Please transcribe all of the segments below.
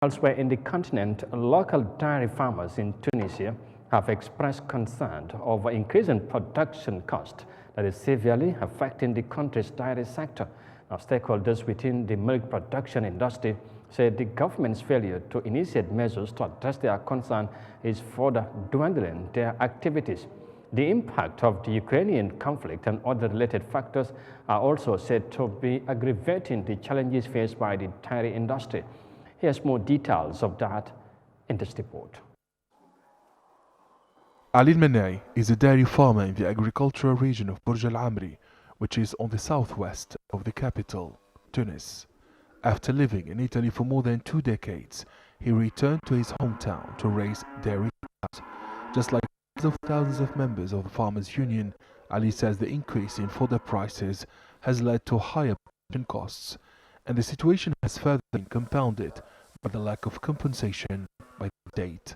Elsewhere in the continent, local dairy farmers in Tunisia have expressed concern over increasing production cost that is severely affecting the country's dairy sector. Now, stakeholders within the milk production industry said the government's failure to initiate measures to address their concern is further dwindling their activities. The impact of the Ukrainian conflict and other related factors are also said to be aggravating the challenges faced by the dairy industry. Here's more details of that in this report. Ali Al-Manai is a dairy farmer in the agricultural region of Burj Al Amri, which is on the southwest of the capital, Tunis. After living in Italy for more than 2 decades, he returned to his hometown to raise dairy cows. Just like thousands of members of the Farmers Union, Ali says the increase in fodder prices has led to higher production costs, and the situation has further been compounded by the lack of compensation by the state.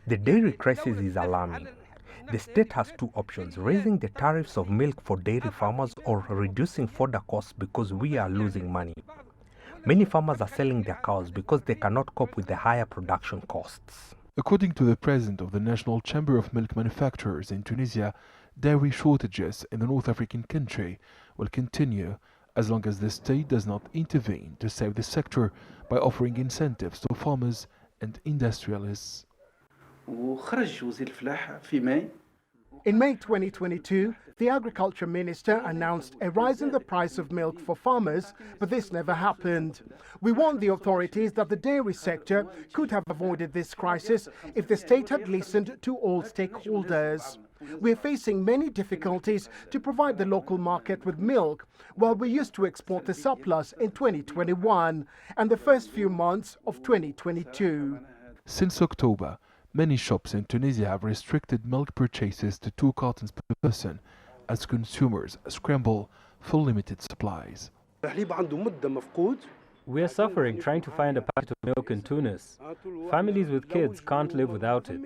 The dairy crisis is alarming. The state has 2 options: raising the tariffs of milk for dairy farmers or reducing fodder costs because we are losing money. Many farmers are selling their cows because they cannot cope with the higher production costs. According to the president of the National Chamber of Milk Manufacturers in Tunisia, dairy shortages in the North African country will continue as long as the state does not intervene to save the sector by offering incentives to farmers and industrialists. In May 2022, the Agriculture Minister announced a rise in the price of milk for farmers, but this never happened. We warned the authorities that the dairy sector could have avoided this crisis if the state had listened to all stakeholders. We're facing many difficulties to provide the local market with milk, while we used to export the surplus in 2021 and the first few months of 2022. Since October, many shops in Tunisia have restricted milk purchases to 2 cartons per person as consumers scramble for limited supplies. We are suffering trying to find a packet of milk in Tunis. Families with kids can't live without it.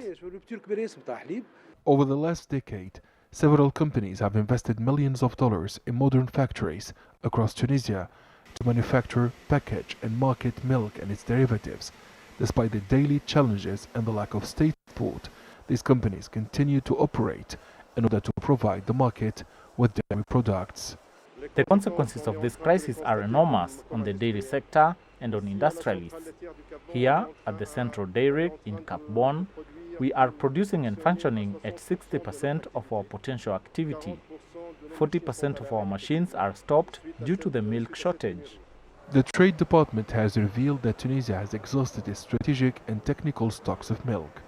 Over the last decade, several companies have invested millions of dollars in modern factories across Tunisia to manufacture, package and market milk and its derivatives. Despite the daily challenges and the lack of state support, these companies continue to operate in order to provide the market with dairy products. The consequences of this crisis are enormous on the dairy sector and on industrialists. Here, at the Central Dairy in Cap Bon, we are producing and functioning at 60% of our potential activity. 40% of our machines are stopped due to the milk shortage. The Trade Department has revealed that Tunisia has exhausted its strategic and technical stocks of milk.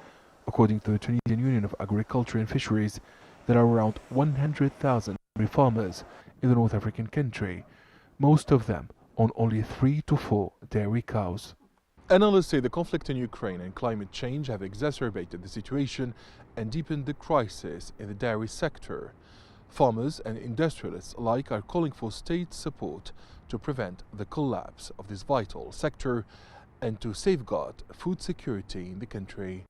According to the Tunisian Union of Agriculture and Fisheries, there are around 100,000 dairy farmers in the North African country, most of them on only 3 to 4 dairy cows. Analysts say the conflict in Ukraine and climate change have exacerbated the situation and deepened the crisis in the dairy sector. Farmers and industrialists alike are calling for state support to prevent the collapse of this vital sector and to safeguard food security in the country.